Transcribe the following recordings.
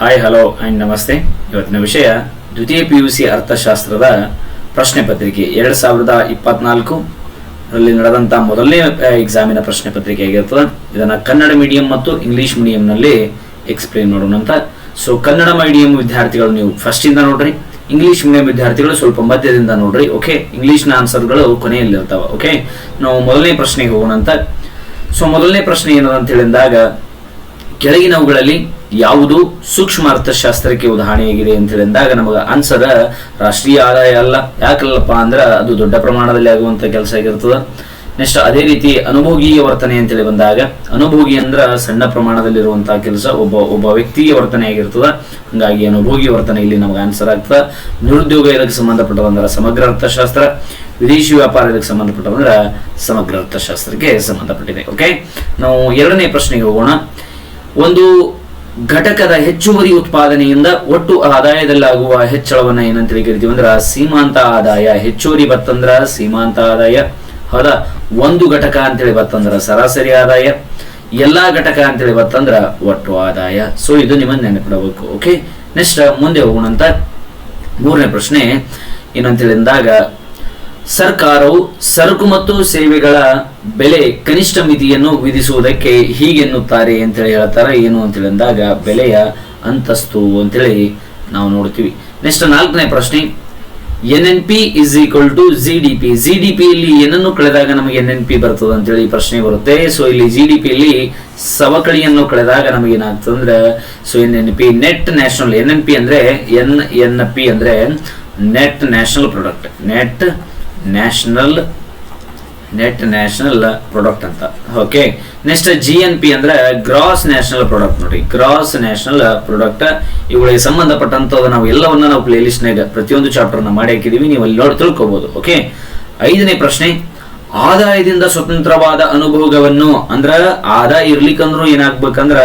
Hi hello and ನಮಸ್ತೆ. ಇವತ್ತಿನ ವಿಷಯ ದ್ವಿತೀಯ PUC ಅರ್ಥಶಾಸ್ತ್ರದ ಪ್ರಶ್ನೆ ಪತ್ರಿಕೆ 2024 ರಲ್ಲಿ ನಡೆದಂಥ ಮೊದಲನೇ ಎಕ್ಸಾಮಿನ ಪ್ರಶ್ನೆ ಪತ್ರಿಕೆ ಆಗಿರ್ತದೆ. ಇದನ್ನು ಕನ್ನಡ ಮೀಡಿಯಂ ಮತ್ತು ಇಂಗ್ಲಿಷ್ ಮೀಡಿಯಂನಲ್ಲಿ ಎಕ್ಸ್ಪ್ಲೇನ್ ಮಾಡೋಣ ಅಂತ. ಸೊ ಕನ್ನಡ ಮೀಡಿಯಂ ವಿದ್ಯಾರ್ಥಿಗಳು ನೀವು ಫಸ್ಟಿಂದ ನೋಡ್ರಿ, ಇಂಗ್ಲಿಷ್ ಮೀಡಿಯಂ ವಿದ್ಯಾರ್ಥಿಗಳು ಸ್ವಲ್ಪ ಮಧ್ಯದಿಂದ ನೋಡ್ರಿ. ಓಕೆ, ಇಂಗ್ಲಿಷ್ನ ಆನ್ಸರ್ಗಳು ಕೊನೆಯಲ್ಲಿ ಇರ್ತಾವೆ. ಓಕೆ, ನಾವು ಮೊದಲನೇ ಪ್ರಶ್ನೆಗೆ ಹೋಗೋಣ ಅಂತ. ಸೊ ಮೊದಲನೇ ಪ್ರಶ್ನೆ ಏನಂತ ಹೇಳಿದಾಗ, ಕೆಳಗಿನವುಗಳಲ್ಲಿ ಯಾವುದು ಸೂಕ್ಷ್ಮ ಅರ್ಥಶಾಸ್ತ್ರಕ್ಕೆ ಉದಾಹರಣೆಯಾಗಿದೆ ಅಂತ ಹೇಳಿದಾಗ ನಮಗೆ ಆನ್ಸರ್ ರಾಷ್ಟ್ರೀಯ ಆದಾಯ ಅಲ್ಲ. ಯಾಕಲ್ಲಪ್ಪ ಅಂದ್ರೆ ಅದು ದೊಡ್ಡ ಪ್ರಮಾಣದಲ್ಲಿ ಆಗುವಂತ ಕೆಲಸ ಆಗಿರ್ತದೆ. ನೆಕ್ಸ್ಟ್ ಅದೇ ರೀತಿ ಅನುಭೋಗಿಯ ವರ್ತನೆ ಅಂತೇಳಿ ಬಂದಾಗ, ಅನುಭೋಗಿ ಅಂದ್ರೆ ಸಣ್ಣ ಪ್ರಮಾಣದಲ್ಲಿರುವಂತಹ ಕೆಲಸ, ಒಬ್ಬ ವ್ಯಕ್ತಿಯ ವರ್ತನೆ ಆಗಿರ್ತದೆ. ಹಂಗಾಗಿ ಅನುಭೋಗಿ ವರ್ತನೆ ಇಲ್ಲಿ ನಮಗೆ ಆನ್ಸರ್ ಆಗ್ತದೆ. ನಿರುದ್ಯೋಗ ಇದಕ್ಕೆ ಸಂಬಂಧಪಟ್ಟದಂದ್ರೆ ಸಮಗ್ರ ಅರ್ಥಶಾಸ್ತ್ರ, ವಿದೇಶಿ ವ್ಯಾಪಾರ ಇದಕ್ಕೆ ಸಂಬಂಧಪಟ್ಟಂದ್ರೆ ಸಮಗ್ರ ಅರ್ಥಶಾಸ್ತ್ರಕ್ಕೆ ಸಂಬಂಧಪಟ್ಟಿದೆ. ಓಕೆ, ನಾವು ಎರಡನೇ ಪ್ರಶ್ನೆಗೆ ಹೋಗೋಣ. ಒಂದು ಘಟಕದ ಹೆಚ್ಚುವರಿ ಉತ್ಪಾದನೆಯಿಂದ ಒಟ್ಟು ಆದಾಯದಲ್ಲಾಗುವ ಹೆಚ್ಚಳವನ್ನ ಏನಂತೇಳಿ ಕರಿತೀವಿ ಅಂದ್ರೆ ಸೀಮಾಂತ ಆದಾಯ. ಹೆಚ್ಚುವರಿ ಬತ್ತಂದ್ರ ಸೀಮಾಂತ ಆದಾಯ. ಹೌದಾ, ಒಂದು ಘಟಕ ಅಂತೇಳಿ ಬತ್ತಂದ್ರ ಸರಾಸರಿ ಆದಾಯ, ಎಲ್ಲಾ ಘಟಕ ಅಂತೇಳಿ ಬತ್ತಂದ್ರ ಒಟ್ಟು ಆದಾಯ. ಸೊ ಇದು ನಿಮ್ಮನ್ನ ನೆನಪಿಡಬೇಕು. ಓಕೆ, ನೆಕ್ಸ್ಟ್ ಮುಂದೆ ಹೋಗೋಣ ಅಂತ. ಮೂರನೇ ಪ್ರಶ್ನೆ ಏನಂತೇಳಿದಾಗ, ಸರ್ಕಾರವು ಸರಕು ಮತ್ತು ಸೇವೆಗಳ ಬೆಲೆ ಕನಿಷ್ಠ ಮಿತಿಯನ್ನು ವಿಧಿಸುವುದಕ್ಕೆ ಹೀಗೆನ್ನುತ್ತಾರೆ ಅಂತೇಳಿ ಹೇಳ್ತಾರೆ. ಏನು ಅಂತೇಳಿ ಅಂದಾಗ ಬೆಲೆಯ ಅಂತಸ್ತು ಅಂತೇಳಿ ನಾವು ನೋಡ್ತೀವಿ. ನೆಕ್ಸ್ಟ್ ನಾಲ್ಕನೇ ಪ್ರಶ್ನೆ, NNP is equal to GDP. GDP ಇಲ್ಲಿ ಏನನ್ನು ಕಳೆದಾಗ ನಮಗೆ NNP ಬರ್ತದೆ ಅಂತೇಳಿ ಪ್ರಶ್ನೆ ಬರುತ್ತೆ. ಸೊ ಇಲ್ಲಿ GDP ಇಲ್ಲಿ ಸವಕಳಿಯನ್ನು ಕಳೆದಾಗ ನಮಗೆ ಏನಾಗ್ತದೆ ಅಂದ್ರೆ, so NNP net national, NNP ಅಂದ್ರೆ NNP ಅಂದ್ರೆ net national product, net national product ಅಂತ. ಓಕೆ, ನೆಕ್ಸ್ಟ್ GNP ಅಂದ್ರೆ ಗ್ರಾಸ್ ನ್ಯಾಷನಲ್ ಪ್ರಾಡಕ್ಟ್. ನೋಡಿ, ಗ್ರಾಸ್ ನ್ಯಾಷನಲ್ ಪ್ರಾಡಕ್ಟ್. ಇವುಗಳಿಗೆ ಸಂಬಂಧಪಟ್ಟಂತ ನಾವು ಎಲ್ಲವನ್ನ ನಾವು ಪ್ಲೇ ಲಿಸ್ಟ್ ನಾಗ ಪ್ರತಿಯೊಂದು ಚಾಪ್ಟರ್ ನ ಮಾಡಿ ಹಾಕಿದೀವಿ, ನೀವು ಅಲ್ಲಿ ನೋಡಿ ತಿಳ್ಕೊಬಹುದು. ಓಕೆ, ಐದನೇ ಪ್ರಶ್ನೆ, ಆದಾಯದಿಂದ ಸ್ವತಂತ್ರವಾದ ಅನುಭೋಗವನ್ನು, ಅಂದ್ರ ಆದಾಯ ಇರ್ಲಿಕ್ಕಂದ್ರೂ ಏನಾಗ್ಬೇಕಂದ್ರ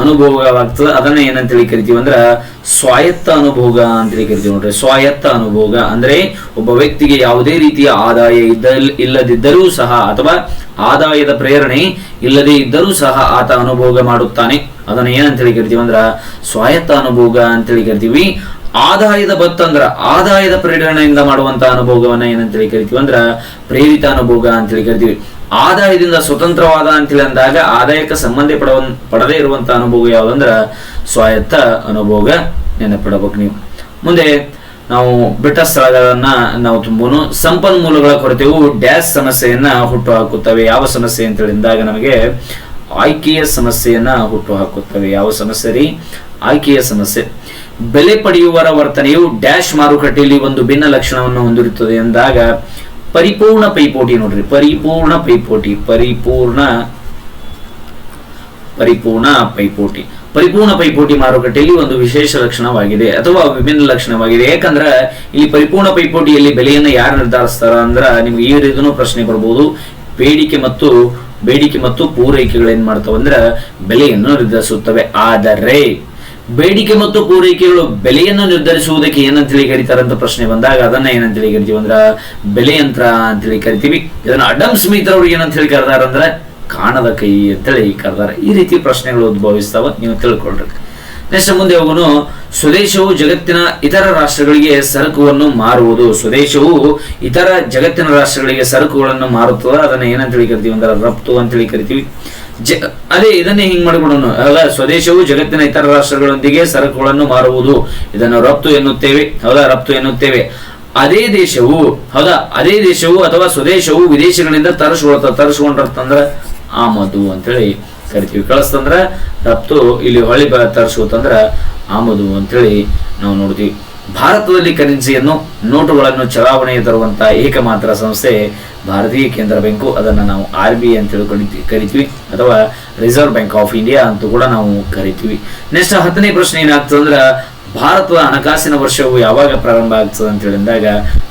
ಅನುಭೋಗವಾಗ್ತದೆ. ಅದನ್ನ ಏನಂತೇಳಿ ಕರಿತೀವಿ ಅಂದ್ರ ಸ್ವಾಯತ್ತ ಅನುಭೋಗ ಅಂತೇಳಿ ಕರಿತೀವಿ. ನೋಡ್ರಿ, ಸ್ವಾಯತ್ತ ಅನುಭೋಗ ಅಂದ್ರೆ ಒಬ್ಬ ವ್ಯಕ್ತಿಗೆ ಯಾವುದೇ ರೀತಿಯ ಆದಾಯ ಇಲ್ಲದಿದ್ದರೂ ಸಹ ಅಥವಾ ಆದಾಯದ ಪ್ರೇರಣೆ ಇಲ್ಲದೆ ಇದ್ದರೂ ಸಹ ಆತ ಅನುಭೋಗ ಮಾಡುತ್ತಾನೆ. ಅದನ್ನ ಏನಂತೇಳಿ ಕರಿತೀವಿ ಅಂದ್ರ ಸ್ವಾಯತ್ತ ಅನುಭೋಗ ಅಂತೇಳಿ ಕರಿತೀವಿ. ಆದಾಯದ ಬತ್ತಂದ್ರ ಆದಾಯದ ಪ್ರೇರಣೆಯಿಂದ ಮಾಡುವಂತ ಅನುಭೋಗವನ್ನ ಏನಂತೇಳಿ ಕರಿತೀವಿ ಅಂದ್ರ ಪ್ರೇರಿತ ಅನುಭೋಗ ಅಂತೇಳಿ ಕರಿತೀವಿ. ಆದಾಯದಿಂದ ಸ್ವತಂತ್ರವಾದ ಅಂತೇಳಿ ಅಂದಾಗ ಆದಾಯಕ್ಕೆ ಪಡದೇ ಇರುವಂತ ಅನುಭೋಗ ಯಾವ್ದಂದ್ರ ಸ್ವಾಯತ್ತ ಅನುಭೋಗ. ನೆನಪಿಡಬೇಕು ನೀವು. ಮುಂದೆ ನಾವು ಬಿಟ್ಟ ಸ್ಥಳಗಳನ್ನ ನಾವು ತುಂಬೂನು. ಸಂಪನ್ಮೂಲಗಳ ಕೊರತೆಯು ಡ್ಯಾಶ್ ಸಮಸ್ಯೆಯನ್ನ ಹುಟ್ಟು ಹಾಕುತ್ತವೆ. ಯಾವ ಸಮಸ್ಯೆ ಅಂತ ಹೇಳಿದಾಗ ನಮಗೆ ಆಯ್ಕೆಯ ಸಮಸ್ಯೆಯನ್ನ ಹುಟ್ಟು ಹಾಕುತ್ತವೆ. ಯಾವ ಸಮಸ್ಯೆ ರೀ? ಆಯ್ಕೆಯ ಸಮಸ್ಯೆ. ಬೆಲೆ ಪಡೆಯುವವರ ವರ್ತನೆಯು ಡ್ಯಾಶ್ ಮಾರುಕಟ್ಟೆಯಲ್ಲಿ ಒಂದು ಭಿನ್ನ ಲಕ್ಷಣವನ್ನು ಹೊಂದಿರುತ್ತದೆ ಎಂದಾಗ ಪರಿಪೂರ್ಣ ಪೈಪೋಟಿ. ನೋಡ್ರಿ, ಪರಿಪೂರ್ಣ ಪೈಪೋಟಿ. ಪರಿಪೂರ್ಣ ಪೈಪೋಟಿ ಮಾರುಕಟ್ಟೆಯಲ್ಲಿ ಒಂದು ವಿಶೇಷ ಲಕ್ಷಣವಾಗಿದೆ ಅಥವಾ ವಿಭಿನ್ನ ಲಕ್ಷಣವಾಗಿದೆ. ಯಾಕಂದ್ರೆ ಇಲ್ಲಿ ಪರಿಪೂರ್ಣ ಪೈಪೋಟಿಯಲ್ಲಿ ಬೆಲೆಯನ್ನು ಯಾರು ನಿರ್ಧರಿಸ್ತಾರ ಅಂದ್ರ ನಿಮ್ಗೆ ಈ ರೀತಿನೂ ಪ್ರಶ್ನೆ ಬರ್ಬೋದು. ಬೇಡಿಕೆ ಮತ್ತು ಪೂರೈಕೆಗಳು ಏನ್ ಮಾಡ್ತಾವ ಅಂದ್ರ ಬೆಲೆಯನ್ನು ನಿರ್ಧರಿಸುತ್ತವೆ. ಆದರೆ ಬೇಡಿಕೆ ಮತ್ತು ಪೂರೈಕೆಗಳು ಬೆಲೆಯನ್ನು ನಿರ್ಧರಿಸುವುದಕ್ಕೆ ಏನಂತೇಳಿ ಕರೀತಾರೆ ಅಂತ ಪ್ರಶ್ನೆ ಬಂದಾಗ ಅದನ್ನ ಏನಂತೇಳಿ ಕರಿತೀವಿ ಅಂದ್ರ ಬೆಲೆ ಯಂತ್ರ ಅಂತೇಳಿ ಕರಿತೀವಿ. ಇದನ್ನ ಅಡಮ್ ಸ್ಮಿತ್ ಅವ್ರಿಗೆ ಏನಂತ ಹೇಳಿ ಕರೆದಾರ ಅಂದ್ರೆ ಕಾಣದ ಕೈ ಅಂತೇಳಿ ಕರೆದಾರ. ಈ ರೀತಿ ಪ್ರಶ್ನೆಗಳು ಉದ್ಭವಿಸ್ತಾವ, ನೀವು ತಿಳ್ಕೊಳ್ರಿ. ನೆಕ್ಸ್ಟ್ ಮುಂದೆ ಹೋಗೋಣ. ಸ್ವದೇಶವು ಜಗತ್ತಿನ ಇತರ ರಾಷ್ಟ್ರಗಳಿಗೆ ಸರಕುಗಳನ್ನು ಮಾರುವುದು. ಸ್ವದೇಶವು ಇತರ ಜಗತ್ತಿನ ರಾಷ್ಟ್ರಗಳಿಗೆ ಸರಕುಗಳನ್ನು ಮಾರುತ್ತದೆ. ಅದನ್ನ ಏನಂತೇಳಿ ಕರಿತೀವಿ ಅಂದ್ರೆ ರಫ್ತು ಅಂತೇಳಿ ಕರಿತೀವಿ. ಅದೇ ಇದನ್ನೇ ಹಿಂಗ್ ಮಾಡಿಕೊಡೋಣ. ಸ್ವದೇಶವು ಜಗತ್ತಿನ ಇತರ ರಾಷ್ಟ್ರಗಳೊಂದಿಗೆ ಸರಕುಗಳನ್ನು ಮಾರುವುದು, ಇದನ್ನು ರಫ್ತು ಎನ್ನುತ್ತೇವೆ. ಹೌದಾ, ರಫ್ತು ಎನ್ನುತ್ತೇವೆ. ಅದೇ ದೇಶವು ಅಥವಾ ಸ್ವದೇಶವು ವಿದೇಶಗಳಿಂದ ತರಿಸ್ಕೊಂಡ್ರಂದ್ರ ಆಮದು ಅಂತೇಳಿ ಕರಿತೀವಿ. ಕಳಿಸ್ತಂದ್ರ ರಫ್ತು, ಇಲ್ಲಿ ಹೊಳಿ ತರಿಸುತ್ತಂದ್ರ ಆಮದು ಅಂತೇಳಿ ನಾವು ನೋಡ್ತೀವಿ. ಭಾರತದಲ್ಲಿ ಕರೆನ್ಸಿಯನ್ನು, ನೋಟುಗಳನ್ನು ಚಲಾವಣೆಗೆ ತರುವಂತಹ ಏಕಮಾತ್ರ ಸಂಸ್ಥೆ ಭಾರತೀಯ ಕೇಂದ್ರ ಬ್ಯಾಂಕು. ಅದನ್ನ ನಾವು RBI ಅಂತೇಳಿ ಕರಿತೀವಿ ಅಥವಾ ರಿಸರ್ವ್ ಬ್ಯಾಂಕ್ ಆಫ್ ಇಂಡಿಯಾ ಅಂತ ಕೂಡ ನಾವು ಕರಿತೀವಿ. ನೆಕ್ಸ್ಟ್ 10ನೇ ಪ್ರಶ್ನೆ ಏನಾಗ್ತದೆ ಅಂದ್ರ ಭಾರತದ ಹಣಕಾಸಿನ ವರ್ಷವು ಯಾವಾಗ ಪ್ರಾರಂಭ ಆಗ್ತದೆ ಅಂತ ಹೇಳಿದಾಗ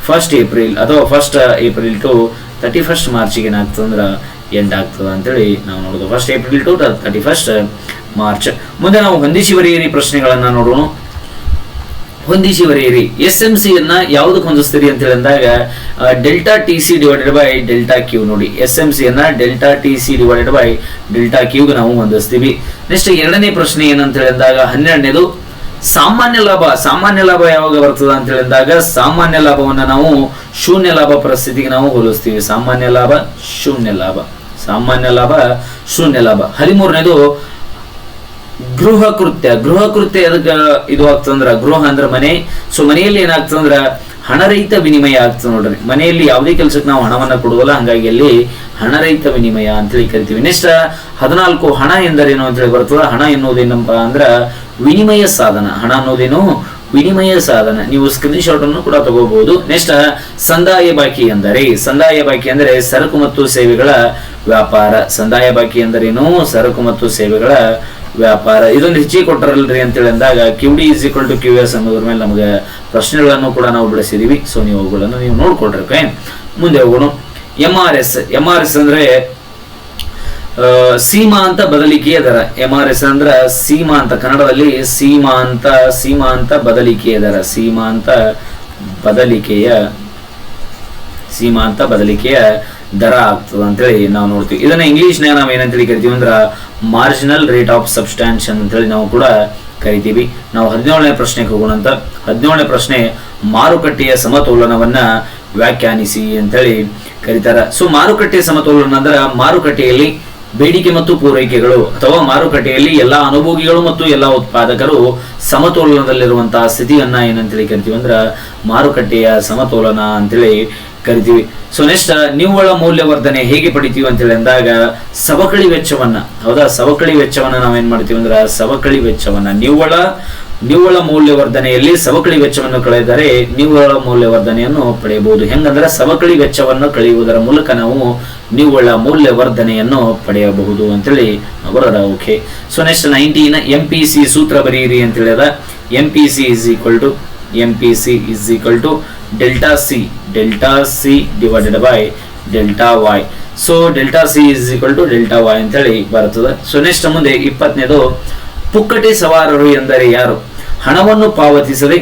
1 ಏಪ್ರಿಲ್ ಅಥವಾ 1 ಏಪ್ರಿಲ್ ಟು 31 ಮಾರ್ಚ್ಗೆ ಏನಾಗ್ತದೆ ಅಂದ್ರ ಎಂಡ್ ಆಗ್ತದೆ ಅಂತೇಳಿ ನಾವು ನೋಡೋದು. 1 ಏಪ್ರಿಲ್ ಟು 31 ಮಾರ್ಚ್. ಮುಂದೆ ನಾವು ಹೊಂದಿಸಿ ಬರೆಯಿರಿ ಪ್ರಶ್ನೆಗಳನ್ನ ನೋಡೋಣ. ಹೊಂದಿಸಿ ಬರೆಯಿರಿ. SMC ಯನ್ನ ಯಾವುದಕ್ಕೆ ಹೊಂದಿಸ್ತೀರಿ ಅಂತ ಹೇಳಿದಾಗ delta TC divided by delta Q. ನೋಡಿ, SMC ಯನ್ನ delta TC divided by delta Q ಗೆ ನಾವು ಹೊಂದಿಸ್ತೀವಿ. ನೆಕ್ಸ್ಟ್ ಎರಡನೇ ಪ್ರಶ್ನೆ ಏನಂತ ಹೇಳಿದಾಗ 12ನೇದು ಸಾಮಾನ್ಯ ಲಾಭ ಯಾವಾಗ ಬರ್ತದ ಅಂತ ಹೇಳಿದಾಗ ಸಾಮಾನ್ಯ ಲಾಭವನ್ನ ನಾವು ಶೂನ್ಯ ಲಾಭ ಪರಿಸ್ಥಿತಿಗೆ ನಾವು ಹೋಲಿಸ್ತೀವಿ. ಸಾಮಾನ್ಯ ಲಾಭ ಶೂನ್ಯ ಲಾಭ. 13ನೇದು ಗೃಹ ಕೃತ್ಯ ಎದಕ್ಕೆ ಇದು ಆಗ್ತದಂದ್ರ, ಗೃಹ ಅಂದ್ರ ಮನೆ. ಸೊ ಮನೆಯಲ್ಲಿ ಏನಾಗ್ತದಂದ್ರ ಹಣರಹಿತ ವಿನಿಮಯ ಆಗ್ತದೆ ನೋಡ್ರಿ. ಮನೆಯಲ್ಲಿ ಯಾವುದೇ ಕೆಲಸಕ್ಕೆ ನಾವು ಹಣವನ್ನ ಕೊಡುವಲ್ಲ, ಹಂಗಾಗಿ ಅಲ್ಲಿ ಹಣರಹಿತ ವಿನಿಮಯ ಅಂತೇಳಿ ಕರಿತೀವಿ. ನೆಕ್ಸ್ಟ್ 14 ಹಣ ಎಂದರೇನು ಅಂತೇಳಿ ಬರ್ತದ. ಹಣ ಎನ್ನುವುದೇನಪ್ಪ ಅಂದ್ರ ವಿನಿಮಯ ಸಾಧನ. ಹಣ ಅನ್ನೋದೇನು ವಿನಿಮಯ ಸಾಧನ. ನೀವು ಸ್ಕ್ರೀನ್ ಶಾಟ್ ಅನ್ನು ಕೂಡ ತಗೋಬಹುದು. ನೆಕ್ಸ್ಟ್ ಸಂದಾಯ ಬಾಕಿ ಅಂದರೆ ಸರಕು ಮತ್ತು ಸೇವೆಗಳ ವ್ಯಾಪಾರ. ಸಂದಾಯ ಬಾಕಿ ಎಂದರೇನು? ಸರಕು ಮತ್ತು ಸೇವೆಗಳ ವ್ಯಾಪಾರ. ಇದೊಂದು ಹೆಚ್ಚಿಗೆ ಕೊಟ್ಟರಲ್ರಿ ಅಂತೇಳಿ ಅಂದಾಗ QD = QS ಅನ್ನೋದ್ರ ಮೇಲೆ ನಮಗೆ ಪ್ರಶ್ನೆಗಳನ್ನು ಕೂಡ ನಾವು ಬಿಡಿಸಿದೀವಿ. ಸೊ ನೀವು ಅವುಗಳನ್ನು ನೀವು ನೋಡ್ಕೊಳ್ರಿ. ಓಕೆ, ಮುಂದೆ ಹೋಗೋಣ. MRS ಅಂದ್ರೆ ಸೀಮಾಂತ ಬದಲಿಕೆಯ ದರ. MRS ಅಂದ್ರ ಸೀಮಾಂತ, ಕನ್ನಡದಲ್ಲಿ ಸೀಮಾಂತ ಬದಲಿಕೆಯ ದರ. ಸೀಮಾಂತ ಬದಲಿಕೆಯ ದರ ಆಗ್ತದ ಅಂತೇಳಿ ನಾವು ನೋಡ್ತೀವಿ. ಇದನ್ನ ಇಂಗ್ಲಿಷ್ನಾಗ ನಾವು ಏನಂತೇಳಿ ಕರಿತೀವಿ ಅಂದ್ರ ಮಾರ್ಜಿನಲ್ ರೇಟ್ ಆಫ್ ಸಬ್ಸ್ಟಾನ್ಷನ್ ಅಂತೇಳಿ ನಾವು ಕೂಡ ಕರಿತೀವಿ. ನಾವು 17ನೇ ಪ್ರಶ್ನೆಗೆ ಹೋಗೋಣ ಅಂತ. 17ನೇ ಪ್ರಶ್ನೆ ಮಾರುಕಟ್ಟೆಯ ಸಮತೋಲನವನ್ನ ವ್ಯಾಖ್ಯಾನಿಸಿ ಅಂತೇಳಿ ಕರೀತಾರ. ಸೊ ಮಾರುಕಟ್ಟೆಯ ಸಮತೋಲನ ಅಂದ್ರ ಮಾರುಕಟ್ಟೆಯಲ್ಲಿ ಬೇಡಿಕೆ ಮತ್ತು ಪೂರೈಕೆಗಳು ಅಥವಾ ಮಾರುಕಟ್ಟೆಯಲ್ಲಿ ಎಲ್ಲಾ ಅನುಭೋಗಿಗಳು ಮತ್ತು ಎಲ್ಲಾ ಉತ್ಪಾದಕರು ಸಮತೋಲನದಲ್ಲಿರುವಂತಹ ಸ್ಥಿತಿಯನ್ನ ಏನಂತೇಳಿ ಕರಿತೀವಿ ಅಂದ್ರ ಮಾರುಕಟ್ಟೆಯ ಸಮತೋಲನ ಅಂತೇಳಿ ಕರಿತೀವಿ. ಸೊ ನೆಕ್ಸ್ಟ್ ನಿವ್ವಳ ಮೌಲ್ಯವರ್ಧನೆ ಹೇಗೆ ಪಡಿತೀವಿ ಅಂತೇಳಿ ಅಂದಾಗ ಸವಕಳಿ ವೆಚ್ಚವನ್ನ, ಹೌದಾ, ಸವಕಳಿ ವೆಚ್ಚವನ್ನ ನಾವೇನ್ ಮಾಡ್ತೀವಿ ಅಂದ್ರ ಸವಕಳಿ ವೆಚ್ಚವನ್ನ ನಿವ್ವಳ ಮೌಲ್ಯವರ್ಧನೆಯಲ್ಲಿ ಸವಕಳಿ ವೆಚ್ಚವನ್ನು ಕಳೆದರೆ ನಿವ್ವಳ ಮೌಲ್ಯವರ್ಧನೆಯನ್ನು ಪಡೆಯಬಹುದು. ಹೆಂಗಂದ್ರೆ ಸವಕಳಿ ವೆಚ್ಚವನ್ನು ಕಳೆಯುವುದರ ಮೂಲಕ ನಾವು ನಿವ್ವಳ ಮೌಲ್ಯವರ್ಧನೆಯನ್ನು ಪಡೆಯಬಹುದು ಅಂತೇಳಿ ಬರೋದ. ಓಕೆ, ಸೊ ನೆಕ್ಸ್ಟ್ 19 MPC ಸೂತ್ರ ಬರೀರಿ ಅಂತ ಹೇಳಿದ. MPC is equal to delta C divided by delta y. So delta C is equal to delta y ಅಂತ ಹೇಳಿ ಬರ್ತದೆ. ಸೊ ನೆಕ್ಸ್ಟ್ ಮುಂದೆ 20ನೇದು ಪುಕ್ಕಟೆ ಸವಾರರು ಎಂದರೆ ಯಾರು? ಹಣವನ್ನು ಪಾವತಿಸದೆ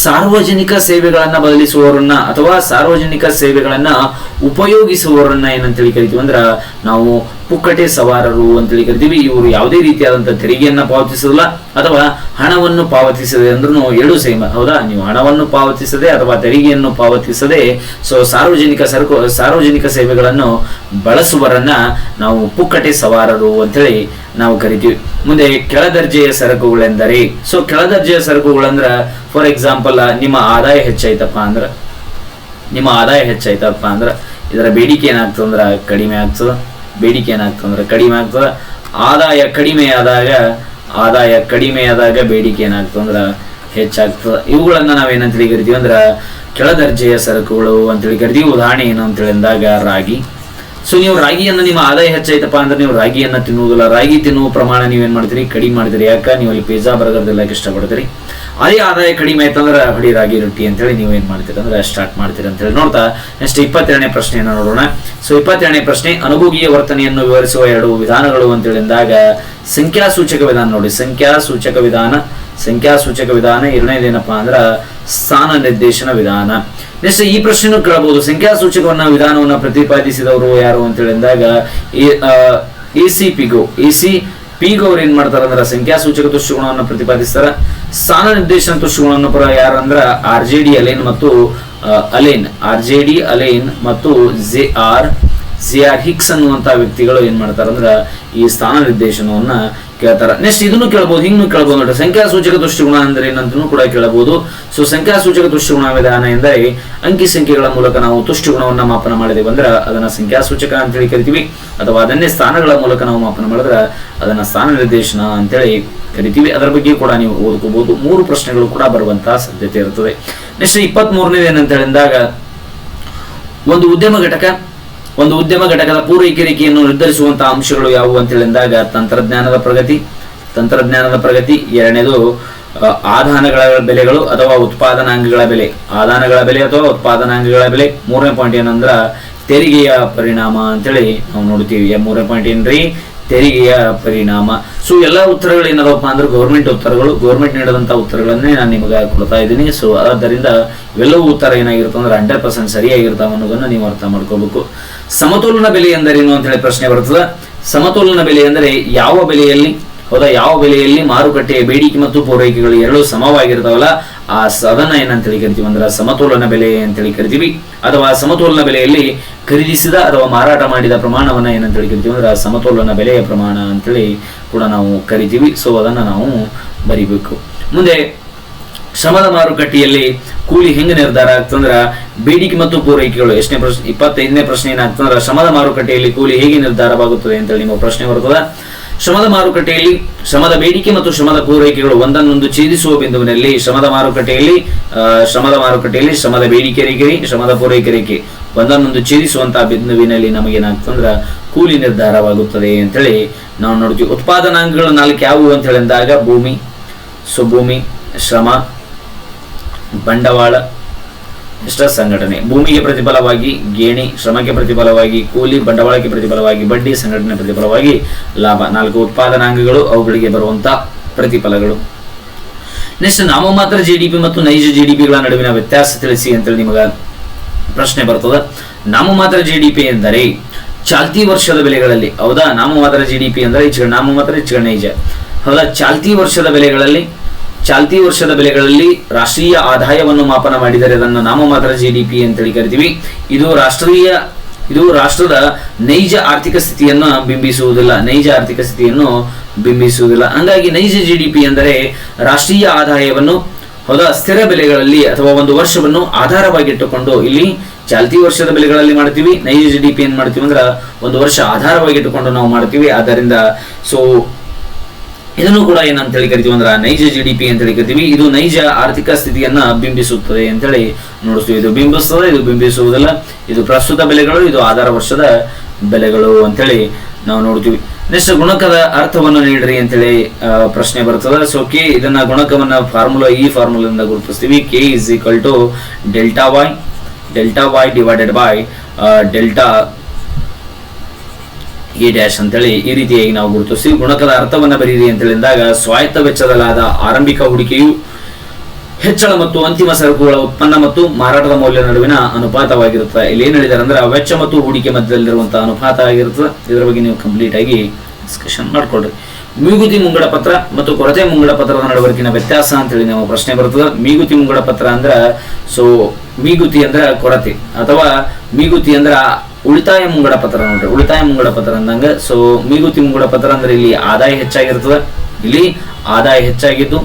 ಸಾರ್ವಜನಿಕ ಸೇವೆಗಳನ್ನ ಬದಲಿಸುವವರನ್ನ ಅಥವಾ ಸಾರ್ವಜನಿಕ ಸೇವೆಗಳನ್ನ ಉಪಯೋಗಿಸುವವರನ್ನ ಏನಂತೇಳಿ ಕರಿತೀವಿ ಅಂದ್ರ ನಾವು ಪುಕ್ಕಟೆ ಸವಾರರು ಅಂತೇಳಿ ಕರಿತೀವಿ. ಇವರು ಯಾವುದೇ ರೀತಿಯಾದಂತಹ ತೆರಿಗೆಯನ್ನ ಪಾವತಿಸಲ್ಲ ಅಥವಾ ಹಣವನ್ನು ಪಾವತಿಸದೆ ಅಂದ್ರೂ ಎರಡು ಸೇಮ್, ಹೌದಾ. ನೀವು ಹಣವನ್ನು ಪಾವತಿಸದೆ ಅಥವಾ ತೆರಿಗೆಯನ್ನು ಪಾವತಿಸದೆ ಸೊ ಸಾರ್ವಜನಿಕ ಸೇವೆಗಳನ್ನು ಬಳಸುವವರನ್ನ ನಾವು ಪುಕ್ಕಟೆ ಸವಾರರು ಅಂತೇಳಿ ನಾವು ಕರಿತೀವಿ. ಮುಂದೆ ಕೆಳದರ್ಜೆಯ ಸರಕುಗಳೆಂದರೆ, ಸೊ ಕೆಳದರ್ಜೆಯ ಸರಕುಗಳಂದ್ರ ಫಾರ್ ಎಕ್ಸಾಂಪಲ್ ನಿಮ್ಮ ಆದಾಯ ಹೆಚ್ಚಾಯ್ತಪ್ಪ ಅಂದ್ರ ಇದರ ಬೇಡಿಕೆ ಏನಾಗ್ತದಂದ್ರ ಕಡಿಮೆ ಆಗ್ತದ, ಆದಾಯ ಕಡಿಮೆ ಆದಾಗ ಬೇಡಿಕೆ ಏನಾಗ್ತದಂದ್ರ ಹೆಚ್ಚಾಗ್ತದ. ಇವುಗಳನ್ನ ನಾವೇನಂತೇಳಿ ಕರಿತೀವಿ ಅಂದ್ರ ಕೆಳದರ್ಜೆಯ ಸರಕುಗಳು ಅಂತೇಳಿ ಕರಿತೀವಿ. ಉದಾಹರಣೆ ಏನು ಅಂತೇಳಿ ಅಂದಾಗ ರಾಗಿ. ಸೊ ನೀವು ರಾಗಿಯನ್ನು ನಿಮ್ಮ ಆದಾಯ ಹೆಚ್ಚಾಯ್ತಪ್ಪ ಅಂದ್ರೆ ನೀವು ರಾಗಿಯನ್ನ ತಿನ್ನುವುದಿಲ್ಲ. ರಾಗಿ ತಿನ್ನುವ ಪ್ರಮಾಣ ನೀವೇನ್ ಮಾಡ್ತೀರಿ? ಕಡಿಮೆ ಮಾಡ್ತೀರಿ. ಯಾಕ? ನೀವು ಅಲ್ಲಿ ಪಿಜ್ಜಾ ಬರ್ಗರ್ ಎಲ್ಲ ಇಷ್ಟಪಡ್ತೀರಿ. ಅದೇ ಆದಾಯ ಕಡಿಮೆ ಆಯ್ತಂದ್ರೆ ಹೊಡಿ ರಾಗಿ ರೊಟ್ಟಿ ಅಂತೇಳಿ ನೀವೇನ್ ಮಾಡ್ತೀರಿ ಅಂದ್ರೆ ಸ್ಟಾರ್ಟ್ ಮಾಡ್ತೀರಿ ಅಂತ ಹೇಳಿ ನೋಡ್ತಾ ನೆಕ್ಸ್ಟ್ 22ನೇ ಪ್ರಶ್ನೆಯನ್ನು ನೋಡೋಣ. ಸೊ 22ನೇ ಪ್ರಶ್ನೆ ಅನುಭೋಗಿಯ ವರ್ತನೆಯನ್ನು ವಿವರಿಸುವ 2 ವಿಧಾನಗಳು ಅಂತೇಳಿ ಅಂದಾಗ ಸಂಖ್ಯಾಸೂಚಕ ವಿಧಾನ ನೋಡಿ. ಸಂಖ್ಯಾಸೂಚಕ ವಿಧಾನ. ಎರಡನೇದೇನಪ್ಪಾ ಅಂದ್ರ ಸ್ಥಾನ ನಿರ್ದೇಶನ ವಿಧಾನ. ನೆಕ್ಸ್ಟ್ ಈ ಪ್ರಶ್ನೆನೂ ಕೇಳಬಹುದು, ಸಂಖ್ಯಾಸೂಚಕವನ್ನ ವಿಧಾನವನ್ನ ಪ್ರತಿಪಾದಿಸಿದವರು ಯಾರು ಅಂತೇಳಿ ಅಂದಾಗ ಪಿಗೋ ಅವ್ರು ಏನ್ ಮಾಡ್ತಾರ ಅಂದ್ರ ಸಂಖ್ಯಾಸೂಚಕ ತುಷ್ಟಗುಣವನ್ನು ಪ್ರತಿಪಾದಿಸ್ತಾರ. ಸ್ಥಾನ ನಿರ್ದೇಶನ ತುಷ್ಟಗುಣವನ್ನು ಯಾರಂದ್ರ RJD ಅಲೇನ್ ಮತ್ತು JR ಹಿಕ್ಸ್ ಅನ್ನುವಂತ ವ್ಯಕ್ತಿಗಳು ಏನ್ ಮಾಡ್ತಾರಂದ್ರ ಈ ಸ್ಥಾನ ನಿರ್ದೇಶನವನ್ನ ಕೇಳ್ತಾರ. ನೆಕ್ಸ್ಟ್ ಇದನ್ನು ಕೇಳಬಹುದು, ಹಿಂಗೂ ಕೇಳಬಹುದು ನೋಡ್ರಿ. ಸಂಖ್ಯಾಸೂಚಕ ತುಷ್ಟಗುಣ ಅಂದ್ರೆ ಏನಂತನೂ ಕೂಡ ಕೇಳಬಹುದು. ಸೊ ಸಂಖ್ಯಾಸೂಚಕ ತುಷ್ಟಗುಣ ವಿಧಾನ ಎಂದರೆ ಅಂಕಿ ಸಂಖ್ಯೆಗಳ ಮೂಲಕ ನಾವು ತುಷ್ಟಗುಣವನ್ನ ಮಾಪನ ಮಾಡಿದೇವೆ ಅಂದ್ರೆ ಅದನ್ನ ಸಂಖ್ಯಾಸೂಚಕ ಅಂತೇಳಿ ಕರಿತೀವಿ. ಅಥವಾ ಅದನ್ನೇ ಸ್ಥಾನಗಳ ಮೂಲಕ ನಾವು ಮಾಪನ ಮಾಡಿದ್ರೆ ಅದನ್ನ ಸ್ಥಾನ ನಿರ್ದೇಶನ ಅಂತೇಳಿ ಕರಿತೀವಿ. ಅದರ ಬಗ್ಗೆ ಕೂಡ ನೀವು ಓದ್ಕೋಬಹುದು. 3 ಪ್ರಶ್ನೆಗಳು ಕೂಡ ಬರುವಂತಹ ಸಾಧ್ಯತೆ ಇರುತ್ತದೆ. ನೆಕ್ಸ್ಟ್ 23ನೇದು ಏನಂತ ಹೇಳಿದಾಗ ಒಂದು ಉದ್ಯಮ ಘಟಕದ ಪೂರೈಕೆಯನ್ನು ನಿರ್ಧರಿಸುವಂತಹ ಅಂಶಗಳು ಯಾವುವು ಅಂತ ಹೇಳಿದಾಗ ತಂತ್ರಜ್ಞಾನದ ಪ್ರಗತಿ. ಎರಡನೇದು ಆದಾನಗಳ ಬೆಲೆಗಳು ಅಥವಾ ಉತ್ಪಾದನಾಂಗಗಳ ಬೆಲೆ. 3ನೇ ಪಾಯಿಂಟ್ ಏನಂದ್ರ ತೆರಿಗೆಯ ಪರಿಣಾಮ ಅಂತೇಳಿ ನಾವು ನೋಡ್ತೀವಿ. 3ನೇ ಪಾಯಿಂಟ್ ಏನ್ರಿ? ತೆರಿಗೆಯ ಪರಿಣಾಮ. ಸೊ ಎಲ್ಲಾ ಉತ್ತರಗಳು ಏನದಪ್ಪ ಅಂದ್ರೆ ಗೌರ್ಮೆಂಟ್ ನೀಡಿದಂತಹ ಉತ್ತರಗಳನ್ನೇ ನಾನು ನಿಮಗೆ ಕೊಡ್ತಾ ಇದ್ದೀನಿ. ಸೊ ಆದ್ದರಿಂದ ಇವೆಲ್ಲವೂ ಉತ್ತರ ಏನಾಗಿರುತ್ತೆ ಅಂದ್ರೆ 100% ಸರಿಯಾಗಿರ್ತಾವ ಅನ್ನೋದನ್ನ ನೀವು ಅರ್ಥ ಮಾಡ್ಕೋಬೇಕು. ಸಮತೋಲನ ಬೆಲೆ ಎಂದರೇನು ಅಂತ ಹೇಳಿ ಪ್ರಶ್ನೆ ಬರ್ತದೆ. ಸಮತೋಲನ ಬೆಲೆ ಅಂದರೆ ಯಾವ ಬೆಲೆಯಲ್ಲಿ ಹೌದಾ, ಯಾವ ಬೆಲೆಯಲ್ಲಿ ಮಾರುಕಟ್ಟೆಯ ಬೇಡಿಕೆ ಮತ್ತು ಪೂರೈಕೆಗಳು ಎರಡೂ ಸಮವಾಗಿರ್ತಾವಲ್ಲ ಅದನ್ನ ಏನಂತೇಳಿ ಕರಿತೀವಿ ಅಂದ್ರೆ ಸಮತೋಲನ ಬೆಲೆ ಅಂತೇಳಿ ಕರಿತೀವಿ. ಅಥವಾ ಸಮತೋಲನ ಬೆಲೆಯಲ್ಲಿ ಖರೀದಿಸಿದ ಅಥವಾ ಮಾರಾಟ ಮಾಡಿದ ಪ್ರಮಾಣವನ್ನ ಏನಂತೇಳಿ ಕರಿತೀವಿ ಅಂದ್ರೆ ಸಮತೋಲನ ಬೆಲೆಯ ಪ್ರಮಾಣ ಅಂತೇಳಿ ಕೂಡ ನಾವು ಕರಿತೀವಿ. ಸೊ ಅದನ್ನ ನಾವು ಬರಿಬೇಕು. ಮುಂದೆ ಶ್ರಮದ ಮಾರುಕಟ್ಟೆಯಲ್ಲಿ ಕೂಲಿ ಹೆಂಗೆ ನಿರ್ಧಾರ ಆಗ್ತಂದ್ರ ಬೇಡಿಕೆ ಮತ್ತು ಪೂರೈಕೆಗಳು. ಎಷ್ಟನೇ ಪ್ರಶ್ನೆ? 25ನೇ ಪ್ರಶ್ನೆ ಏನಾಗ್ತಂದ್ರ ಶ್ರಮದ ಮಾರುಕಟ್ಟೆಯಲ್ಲಿ ಕೂಲಿ ಹೇಗೆ ನಿರ್ಧಾರವಾಗುತ್ತದೆ ಅಂತೇಳಿ ನಿಮ್ಮ ಪ್ರಶ್ನೆ ಬರ್ತದೆ. ಶ್ರಮದ ಮಾರುಕಟ್ಟೆಯಲ್ಲಿ ಶ್ರಮದ ಬೇಡಿಕೆ ಮತ್ತು ಶ್ರಮದ ಪೂರೈಕೆಗಳು ಒಂದನ್ನೊಂದು ಛೇದಿಸುವ ಬಿಂದುವಿನಲ್ಲಿ ಶ್ರಮದ ಮಾರುಕಟ್ಟೆಯಲ್ಲಿ ಶ್ರಮದ ಬೇಡಿಕೆ ರೇಖೆ, ಶ್ರಮದ ಪೂರೈಕೆ ರೇಖೆ ಒಂದನ್ನೊಂದು ಛೇದಿಸುವಂತಹ ಬಿಂದುವಿನಲ್ಲಿ ನಮಗೇನಾಗ್ತಂದ್ರ ಕೂಲಿ ನಿರ್ಧಾರವಾಗುತ್ತದೆ ಅಂತೇಳಿ ನಾವು ನೋಡ್ತೀವಿ. ಉತ್ಪಾದನಾಂಗಗಳು 4 ಯಾವುವು ಅಂತ ಹೇಳಿದಾಗ ಭೂಮಿ, ಭೂಮಿ, ಶ್ರಮ, ಬಂಡವಾಳ, ಸಂಘಟನೆ. ಭೂಮಿಗೆ ಪ್ರತಿಫಲವಾಗಿ ಗೇಣಿ, ಶ್ರಮಕ್ಕೆ ಪ್ರತಿಫಲವಾಗಿ ಕೂಲಿ, ಬಂಡವಾಳಕ್ಕೆ ಪ್ರತಿಫಲವಾಗಿ ಬಡ್ಡಿ, ಸಂಘಟನೆ ಪ್ರತಿಫಲವಾಗಿ ಲಾಭ. 4 ಉತ್ಪಾದನಾಂಗಗಳು, ಅವುಗಳಿಗೆ ಬರುವಂತಹ ಪ್ರತಿಫಲಗಳು. ನೆಕ್ಸ್ಟ್ ನಾಮಮಾತ್ರ ಜಿಡಿಪಿ ಮತ್ತು ನೈಜ ಜಿಡಿಪಿಗಳ ನಡುವಿನ ವ್ಯತ್ಯಾಸ ತಿಳಿಸಿ ಅಂತೇಳಿ ನಿಮಗ ಪ್ರಶ್ನೆ ಬರ್ತದೆ. ನಾಮಮಾತ್ರ ಜಿಡಿಪಿ ಎಂದರೆ ಚಾಲ್ತಿ ವರ್ಷದ ಬೆಲೆಗಳಲ್ಲಿ, ಹೌದಾ, ನಾಮಮಾತ್ರ ಜಿಡಿಪಿ ಅಂದರೆ ನಾಮಮಾತ್ರ ನೈಜ, ಹೌದಾ. ಚಾಲ್ತಿ ವರ್ಷದ ಬೆಲೆಗಳಲ್ಲಿ ರಾಷ್ಟ್ರೀಯ ಆದಾಯವನ್ನು ಮಾಪನ ಮಾಡಿದರೆ ಅದನ್ನು ನಾಮಮಾತ್ರ ಜಿಡಿಪಿ ಅಂತೇಳಿ ಕರಿತೀವಿ. ಇದು ರಾಷ್ಟ್ರದ ನೈಜ ಆರ್ಥಿಕ ಸ್ಥಿತಿಯನ್ನು ಬಿಂಬಿಸುವುದಿಲ್ಲ. ಹಂಗಾಗಿ ನೈಜ ಜಿಡಿಪಿ ಅಂದರೆ ರಾಷ್ಟ್ರೀಯ ಆದಾಯವನ್ನು, ಹೌದಾ, ಸ್ಥಿರ ಬೆಲೆಗಳಲ್ಲಿ ಅಥವಾ ಒಂದು ವರ್ಷವನ್ನು ಆಧಾರವಾಗಿಟ್ಟುಕೊಂಡು, ಇಲ್ಲಿ ಚಾಲ್ತಿ ವರ್ಷದ ಬೆಲೆಗಳಲ್ಲಿ ಮಾಡ್ತೀವಿ, ನೈಜ ಜಿಡಿಪಿ ಏನ್ ಮಾಡ್ತೀವಿ ಅಂದ್ರೆ ಒಂದು ವರ್ಷ ಆಧಾರವಾಗಿಟ್ಟುಕೊಂಡು ನಾವು ಮಾಡ್ತೀವಿ. ಆದ್ದರಿಂದ ಇದನ್ನು ಕೂಡ ಏನಂತೇಳಿ ಕರಿತೀವಿ ಅಂದ್ರೆ ನೈಜ ಜಿಡಿಪಿ ಅಂತೇಳಿ ಕರಿತೀವಿ. ಇದು ನೈಜ ಆರ್ಥಿಕ ಸ್ಥಿತಿಯನ್ನ ಬಿಂಬಿಸುತ್ತದೆ ಅಂತೇಳಿ ನೋಡಿಸ್ತೀವಿ. ಇದು ಬಿಂಬಿಸ್ತದೆ, ಇದು ಬಿಂಬಿಸುವುದಿಲ್ಲ. ಇದು ಪ್ರಸ್ತುತ ಬೆಲೆಗಳು, ಇದು ಆಧಾರ ವರ್ಷದ ಬೆಲೆಗಳು ಅಂತೇಳಿ ನಾವು ನೋಡ್ತೀವಿ. ನೆಕ್ಸ್ಟ್ ಗುಣಕದ ಅರ್ಥವನ್ನು ನೀಡ್ರಿ ಅಂತೇಳಿ ಪ್ರಶ್ನೆ ಬರ್ತದೆ. ಸೊ ಕೆ, ಇದನ್ನ ಗುಣಕವನ್ನ ಫಾರ್ಮುಲಾದಿಂದ ಗುರುತಿಸ್ತೀವಿ. K is equal to delta Y divided by delta A dash ಅಂತೇಳಿ ಈ ರೀತಿಯಾಗಿ ನಾವು ಗುರುತಿಸಿ ಗುಣಕದ ಅರ್ಥವನ್ನ ಬರೀರಿ ಅಂತ ಹೇಳಿದಾಗ ಸ್ವಾಯತ್ತ ವೆಚ್ಚದಲ್ಲಾದ ಆರಂಭಿಕ ಹೂಡಿಕೆಯು ಹೆಚ್ಚಳ ಮತ್ತು ಅಂತಿಮ ಸರಕುಗಳ ಉತ್ಪನ್ನ ಮತ್ತು ಮಾರಾಟದ ಮೌಲ್ಯ ನಡುವಿನ ಅನುಪಾತವಾಗಿರುತ್ತದೆ. ಇಲ್ಲಿ ಏನ್ ಹೇಳಿದಾರೆ ಅಂದ್ರೆ ವೆಚ್ಚ ಮತ್ತು ಹೂಡಿಕೆ ಮಧ್ಯದಲ್ಲಿರುವಂತಹ ಅನುಪಾತ ಆಗಿರುತ್ತದೆ. ಇದರ ಬಗ್ಗೆ ನೀವು ಕಂಪ್ಲೀಟ್ ಆಗಿ ಡಿಸ್ಕಷನ್ ಮಾಡ್ಕೊಡ್ರಿ. ಮೀಗುತಿ ಮುಂಗಡ ಪತ್ರ ಮತ್ತು ಕೊರತೆ ಮುಂಗಡ ಪತ್ರದ ನಡುವರ್ಕಿನ ವ್ಯತ್ಯಾಸ ಅಂತೇಳಿ ನಾವು ಪ್ರಶ್ನೆ ಬರ್ತದೆ. ಮೀಗುತಿ ಮುಂಗಡ ಪತ್ರ ಅಂದ್ರ ಮೀಗುತಿ ಅಂದ್ರ ಕೊರತೆ, ಅಥವಾ ಮೀಗುತಿ ಅಂದ್ರ ಉಳಿತಾಯ ಮುಂಗಡ ಪತ್ರ. ನೋಡ್ರಿ, ಉಳಿತಾಯ ಮುಂಗಡ ಪತ್ರ ಅಂದಂಗ ಮೀಗುತಿ ಮುಂಗಡ ಪತ್ರ ಅಂದ್ರೆ ಇಲ್ಲಿ ಆದಾಯ ಹೆಚ್ಚಾಗಿರ್ತದೆ, ಇಲ್ಲಿ ಆದಾಯ ಹೆಚ್ಚಾಗಿದ್ದು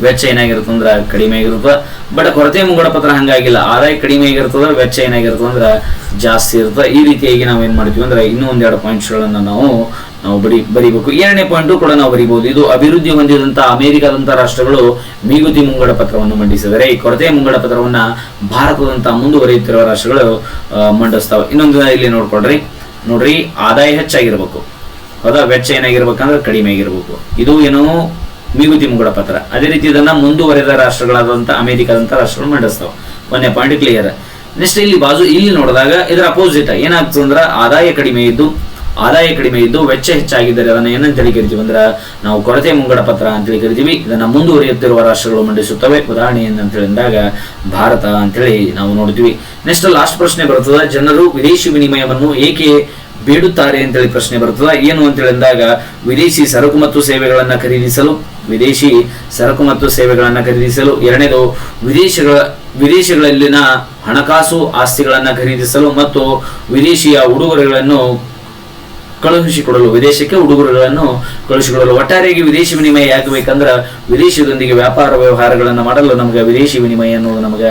ವೆಚ್ಚ ಏನಾಗಿರುತ್ತೆ ಅಂದ್ರ ಕಡಿಮೆ ಆಗಿರ್ತದೆ. ಬಟ್ ಕೊರತೆ ಮುಂಗಡ ಪತ್ರ ಹಂಗಾಗಿಲ್ಲ, ಆದಾಯ ಕಡಿಮೆ ಆಗಿರ್ತದ, ವೆಚ್ಚ ಏನಾಗಿರ್ತದೆ ಅಂದ್ರ ಜಾಸ್ತಿ ಇರ್ತದೆ. ಈ ರೀತಿಯಾಗಿ ನಾವು ಏನ್ ಮಾಡ್ತೀವಿ ಅಂದ್ರೆ ಇನ್ನೂ ಒಂದೆರಡು ಪಾಯಿಂಟ್ಸ್ಗಳನ್ನ ನಾವು ಬರೀಬೇಕು. 2ನೇ ಪಾಯಿಂಟ್ ಕೂಡ ನಾವು ಬರೀಬಹುದು. ಇದು ಅಭಿವೃದ್ಧಿ ಹೊಂದಿದಂತಹ ಅಮೆರಿಕದಂತಹ ರಾಷ್ಟ್ರಗಳು ಮೀಗುತಿ ಮುಂಗಡ ಪತ್ರವನ್ನು ಮಂಡಿಸಿದರೆ, ಈ ಕೊರತೆಯ ಮುಂಗಡ ಪತ್ರವನ್ನ ಭಾರತದಂತಹ ಮುಂದುವರಿಯುತ್ತಿರುವ ರಾಷ್ಟ್ರಗಳು ಮಂಡಿಸ್ತಾವೆ. ಇನ್ನೊಂದು ಇಲ್ಲಿ ನೋಡ್ರಿ ಆದಾಯ ಹೆಚ್ಚಾಗಿರ್ಬೇಕು, ಹೌದಾ, ವೆಚ್ಚ ಏನಾಗಿರ್ಬೇಕಂದ್ರೆ ಕಡಿಮೆ ಆಗಿರ್ಬೇಕು. ಇದು ಏನೋ ಮೀಗುತಿ ಮುಂಗಡ ಪತ್ರ. ಅದೇ ರೀತಿ ಇದನ್ನ ಮುಂದುವರೆದ ರಾಷ್ಟ್ರಗಳಾದಂತ ಅಮೆರಿಕದಂತ ರಾಷ್ಟ್ರಗಳು ಮಂಡಿಸ್ತಾವೆ. 1ನೇ ಪಾಯಿಂಟ್ ಕ್ಲಿಯರ್. ನೆಕ್ಸ್ಟ್ ಇಲ್ಲಿ ನೋಡಿದಾಗ ಇದರ ಅಪೋಸಿಟ್ ಏನಾಗ್ತದೆ ಅಂದ್ರೆ ಆದಾಯ ಕಡಿಮೆ ಇದ್ದು ವೆಚ್ಚ ಹೆಚ್ಚಾಗಿದ್ದರೆ ಅದನ್ನ ಏನಂತೇಳಿ ಕರಿತೀವಿ ಅಂದ್ರೆ ನಾವು ಕೊರತೆ ಮುಂಗಡ ಪತ್ರ ಅಂತೇಳಿ ಕರಿತೀವಿ. ಇದನ್ನ ಮುಂದುವರಿಯುತ್ತಿರುವ ರಾಷ್ಟ್ರಗಳು ಮಂಡಿಸುತ್ತವೆ. ಉದಾಹರಣೆ ಏನಂತ ಹೇಳಿದಾಗ ಭಾರತ ಅಂತೇಳಿ ನಾವು ನೋಡ್ತೀವಿ. ನೆಕ್ಸ್ಟ್ ಲಾಸ್ಟ್ ಪ್ರಶ್ನೆ ಬರ್ತದೆ, ಜನರು ವಿದೇಶಿ ವಿನಿಮಯವನ್ನು ಏಕೆ ಬೇಡುತ್ತಾರೆ ಅಂತೇಳಿ ಪ್ರಶ್ನೆ ಬರ್ತದೆ. ಏನು ಅಂತ ಹೇಳಿದಾಗ ವಿದೇಶಿ ಸರಕು ಮತ್ತು ಸೇವೆಗಳನ್ನ ಖರೀದಿಸಲು, 2ನೇದು ವಿದೇಶಗಳಲ್ಲಿನ ಹಣಕಾಸು ಆಸ್ತಿಗಳನ್ನ ಖರೀದಿಸಲು ಮತ್ತು ವಿದೇಶಿಯ ಉಡುಗೊರೆಗಳನ್ನು ಕಳುಹಿಸಿಕೊಡಲು, ವಿದೇಶಕ್ಕೆ ಉಡುಗೊರೆಗಳನ್ನು ಕಳುಹಿಸಿಕೊಡಲು. ಒಟ್ಟಾರೆಯಾಗಿ ವಿದೇಶಿ ವಿನಿಮಯ ಯಾಕೆ ಬೇಕಂದ್ರೆ ವಿದೇಶದೊಂದಿಗೆ ವ್ಯಾಪಾರ ವ್ಯವಹಾರಗಳನ್ನು ಮಾಡಲು ನಮಗೆ ವಿದೇಶಿ ವಿನಿಮಯ ಅನ್ನೋದು ನಮಗೆ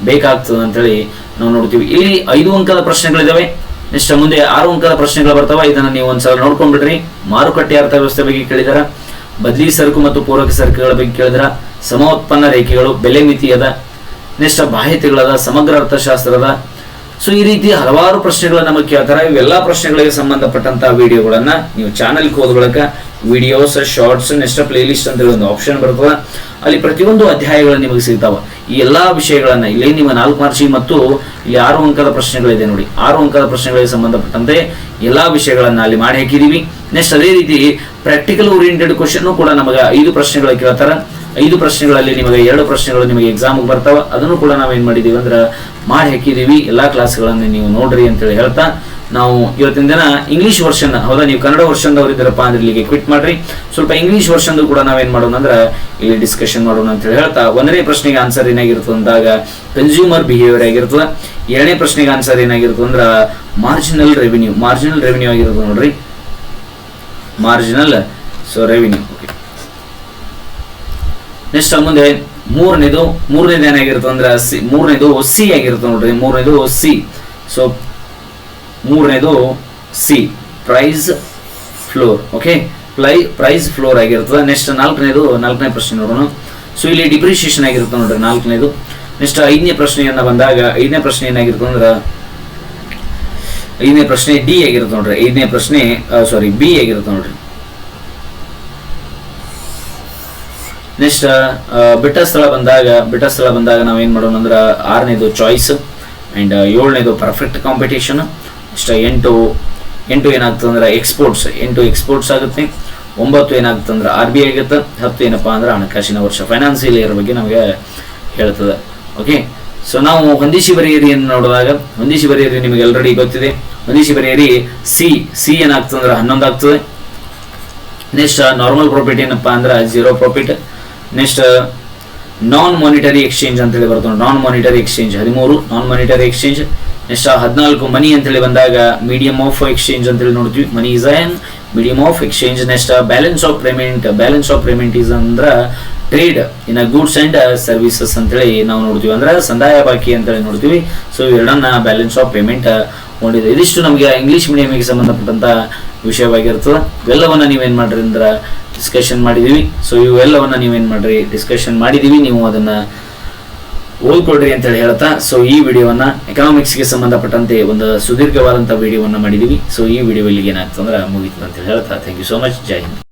ಬೇಕಾಗ್ತದೆ ಅಂತೇಳಿ ನಾವು ನೋಡ್ತೀವಿ. ಇಲ್ಲಿ 5 ಅಂಕದ ಪ್ರಶ್ನೆಗಳಿದಾವೆ. ನೆಕ್ಸ್ಟ್ ಮುಂದೆ 6 ಅಂಕದ ಪ್ರಶ್ನೆಗಳು ಬರ್ತಾವ. ಇದನ್ನ ನೀವು ಒಂದ್ಸಲ ನೋಡ್ಕೊಂಡ್ಬಿಡ್ರಿ. ಮಾರುಕಟ್ಟೆ ಅರ್ಥವ್ಯವಸ್ಥೆ ಬಗ್ಗೆ ಕೇಳಿದಾರ, ಬದಲಿ ಸರಕು ಮತ್ತು ಪೂರಕ ಸರಕುಗಳ ಬಗ್ಗೆ ಕೇಳಿದಾರ, ಸಮ ಉತ್ಪನ್ನ ರೇಖೆಗಳು, ಬೆಲೆ ಮಿತಿ ಅದ, ನೆಕ್ಸ್ಟ್ ಬಾಹ್ಯತೆಗಳದ, ಸಮಗ್ರ ಅರ್ಥಶಾಸ್ತ್ರದ. ಈ ರೀತಿ ಹಲವಾರು ಪ್ರಶ್ನೆಗಳು ನಮಗೆ ಕೇಳ್ತಾರೆ. ಇವೆಲ್ಲಾ ಪ್ರಶ್ನೆಗಳಿಗೆ ಸಂಬಂಧಪಟ್ಟಂತಹ ವಿಡಿಯೋಗಳನ್ನ ನೀವು ಚಾನೆಲ್ಗೆ ಹೋದ ಬಳಿಕ videos, shorts, next play list ಅಂತ ಹೇಳಿ ಒಂದು ಆಪ್ಷನ್ ಬರ್ತದೆ. ಅಲ್ಲಿ ಪ್ರತಿಯೊಂದು ಅಧ್ಯಾಯಗಳು ನಿಮಗೆ ಸಿಗ್ತಾವ. ಈ ಎಲ್ಲಾ ವಿಷಯಗಳನ್ನ ಇಲ್ಲಿ ನಿಮ್ಮ 4 ಮಾರ್ಕ್ಸಿಗೆ ಮತ್ತು ಇಲ್ಲಿ 6 ಅಂಕದ ಪ್ರಶ್ನೆಗಳಿದೆ ನೋಡಿ. 6 ಅಂಕದ ಪ್ರಶ್ನೆಗಳಿಗೆ ಸಂಬಂಧಪಟ್ಟಂತೆ ಎಲ್ಲಾ ವಿಷಯಗಳನ್ನ ಅಲ್ಲಿ ಮಾಡಿ ಹಾಕಿದೀವಿ. ನೆಕ್ಸ್ಟ್ ಅದೇ ರೀತಿ ಪ್ರಾಕ್ಟಿಕಲ್ ಓರಿಯೆಂಟೆಡ್ ಕ್ವಶನ್ ಕೂಡ ನಮಗೆ 5 ಪ್ರಶ್ನೆಗಳು ಕೇಳ್ತಾರ. 5 ಪ್ರಶ್ನೆಗಳಲ್ಲಿ ನಿಮಗೆ 2 ಪ್ರಶ್ನೆಗಳು ನಿಮಗೆ ಎಕ್ಸಾಮ್ ಬರ್ತಾವ. ಅದನ್ನು ಕೂಡ ನಾವೇನ್ ಮಾಡಿದೀವಿ ಅಂದ್ರೆ ಮಾಡಿ ಹಾಕಿದೀವಿ. ಎಲ್ಲಾ ಕ್ಲಾಸ್ಗಳನ್ನ ನೀವು ನೋಡ್ರಿ ಅಂತೇಳಿ ಹೇಳ್ತಾ ನಾವು ಇವತ್ತಿನ ದಿನ ಇಂಗ್ಲಿಷ್ ವರ್ಷನ್, ಹೌದಾ ನೀವು ಕನ್ನಡ ವರ್ಷನ್ದವ್ರು ಇದ್ದಾರಪ್ಪ ಅಂದ್ರೆ ಇಲ್ಲಿಗೆ ಕ್ವಿಟ್ ಮಾಡ್ರಿ. ಸ್ವಲ್ಪ ಇಂಗ್ಲಿಷ್ ವರ್ಷನ್ದು ಕೂಡ ನಾವೇನ್ ಮಾಡೋಣ ಅಂದ್ರೆ ಇಲ್ಲಿ ಡಿಸ್ಕಷನ್ ಮಾಡೋಣ ಅಂತ ಹೇಳಿ ಹೇಳ್ತಾ, ಒಂದನೇ ಪ್ರಶ್ನೆಗೆ ಆನ್ಸರ್ ಏನಾಗಿರ್ತದೆ ಅಂದಾಗ ಕನ್ಸ್ಯೂಮರ್ ಬಿಹೇವಿಯರ್ ಆಗಿರ್ತದೆ. ಎರಡನೇ ಪ್ರಶ್ನೆಗೆ ಆನ್ಸರ್ ಏನಾಗಿರ್ತದೆ ಅಂದ್ರೆ ಮಾರ್ಜಿನಲ್ ರೆವಿನ್ಯೂ ಆಗಿರ್ತದೆ ನೋಡ್ರಿ, ಮಾರ್ಜಿನಲ್ ರೆವಿನ್ಯೂ. ಓಕೆ, ನೆಕ್ಸ್ಟ್ ಮುಂದೆ ಮೂರನೇದು ಏನಾಗಿರ್ತದೆ ಅಂದ್ರೆ ಮೂರನೇದು ಸಿ ಆಗಿರ್ತದೆ ನೋಡ್ರಿ, ಮೂರನೇದು C price floor. Okay, price floor ಆಗಿರ್ತದೆ. ನೆಕ್ಸ್ಟ್ ನಾಲ್ಕನೇ ಪ್ರಶ್ನೆ ನೋಡೋಣ. ಸೊ ಇಲ್ಲಿ ಡಿಪ್ರಿಸಿಯೇಷನ್ ಆಗಿರುತ್ತೆ ನೋಡ್ರಿ ನಾಲ್ಕನೇದು. ನೆಕ್ಸ್ಟ್ ಐದನೇ ಪ್ರಶ್ನೆಯನ್ನ ಬಂದಾಗ ಐದನೇ ಪ್ರಶ್ನೆ ಏನಾಗಿರ್ತದೆ ಅಂದ್ರೆ ಐದನೇ ಪ್ರಶ್ನೆ ಡಿ ಆಗಿರುತ್ತೆ ನೋಡ್ರಿ, ಐದನೇ ಪ್ರಶ್ನೆ ಬಿ ಆಗಿರುತ್ತೆ ನೋಡ್ರಿ. ನೆಕ್ಸ್ಟ್ ಬಿಟ್ಟ ಸ್ಥಳ ಬಂದಾಗ ನಾವೇನ್ ಮಾಡೋಣ ಅಂದ್ರೆ ಆರನೇದು ಚಾಯ್ಸ್ ಅಂಡ್ ಏಳನೇದು ಪರ್ಫೆಕ್ಟ್ ಕಾಂಪಿಟೇಷನ್. ನೆಕ್ಸ್ಟ್ ಎಂಟು ಏನಾಗ್ತದೆ ಅಂದ್ರೆ ಎಕ್ಸ್ಪೋರ್ಟ್ಸ್ ಆಗುತ್ತೆ. 9 ಏನಾಗುತ್ತೆ ಅಂದ್ರೆ RBI ಆಗುತ್ತೆ. 10 ಏನಪ್ಪಾ ಅಂದ್ರೆ ಹಣಕಾಸಿನ ವರ್ಷ, ಫೈನಾನ್ಸಿಯಲ್ ಇಯರ್ ಬಗ್ಗೆ ನಮಗೆ ಹೇಳ್ತದೆ. ಓಕೆ, ಸೊ ನಾವು ಹೊಂದಿಸಿ ಬರೆಯಿರಿಯನ್ನು ನೋಡಿದಾಗ ಹೊಂದಿಸಿ ಬರೆಯಿರಿ ನಿಮಗೆ ಆಲ್ರೆಡಿ ಗೊತ್ತಿದೆ. ಹೊಂದಿಸಿ ಬರೆಯಿರಿ ಸಿ ಏನಾಗ್ತದೆ ಅಂದ್ರೆ 11 ಆಗ್ತದೆ. ನೆಕ್ಸ್ಟ್ ನಾರ್ಮಲ್ ಪ್ರಾಫಿಟ್ ಏನಪ್ಪಾ ಅಂದ್ರೆ 0 profit. Next non monetary exchange ಅಂತ ಹೇಳಿ ಬರ್ತದೆ, non monetary exchange 13 non monetary exchange. Next 14 money ಅಂತ ಹೇಳಿ ಬಂದಾಗ ಮೀಡಿಯಂ ಆಫ್ ಎಕ್ಸ್ಚೇಂಜ್ ಅಂತ ಹೇಳಿ ನೋಡ್ತೀವಿ, money is an medium of exchange. Next balance of payment is ಅಂದ್ರೆ trade in goods and services ಅಂತ ಹೇಳಿ ನಾವು ನೋಡ್ತೀವಿ, ಅಂದ್ರೆ ಸಂದಾಯ ಬಾಕಿ ಅಂತ ಹೇಳಿ ನೋಡ್ತೀವಿ. ಸೊ ಎರಡನ್ನ ಬ್ಯಾಲೆನ್ಸ್ ಆಫ್ ಪೇಮೆಂಟ್ ಹೊಂದಿದೆ. ಇದಿಷ್ಟು ನಮಗೆ ಇಂಗ್ಲಿಷ್ ಮೀಡಿಯಂಗೆ ಸಂಬಂಧಪಟ್ಟಂತ ವಿಷಯವಾಗಿರ್ತದೆ. ಇವೆಲ್ಲವನ್ನ ನೀವೇನ್ ಮಾಡ್ರಿ ಅಂದ್ರೆ ಡಿಸ್ಕಷನ್ ಮಾಡಿದೀವಿ. ಸೊ ಇವೆಲ್ಲವನ್ನ ನೀವೇನ್ ಮಾಡ್ರಿ ಡಿಸ್ಕಷನ್ ಮಾಡಿದೀವಿ, ನೀವು ಅದನ್ನ ಓದ್ಕೊಡ್ರಿ ಅಂತ ಹೇಳಿ ಹೇಳ್ತಾ, ಸೊ ಈ ವಿಡಿಯೋವನ್ನ ಎಕನಾಮಿಕ್ಸ್ಗೆ ಸಂಬಂಧಪಟ್ಟಂತೆ ಒಂದು ಸುದೀರ್ಘವಾದಂತಹ ವಿಡಿಯೋವನ್ನ ಮಾಡಿದೀವಿ. ಸೊ ಈ ವಿಡಿಯೋ ಇಲ್ಲಿಗೆ ಏನಾಗ್ತದೆ ಅಂದ್ರೆ ಮುಗಿತದೆ ಅಂತ ಹೇಳಿ ಹೇಳ್ತಾ, thank you so much, Jai Hind.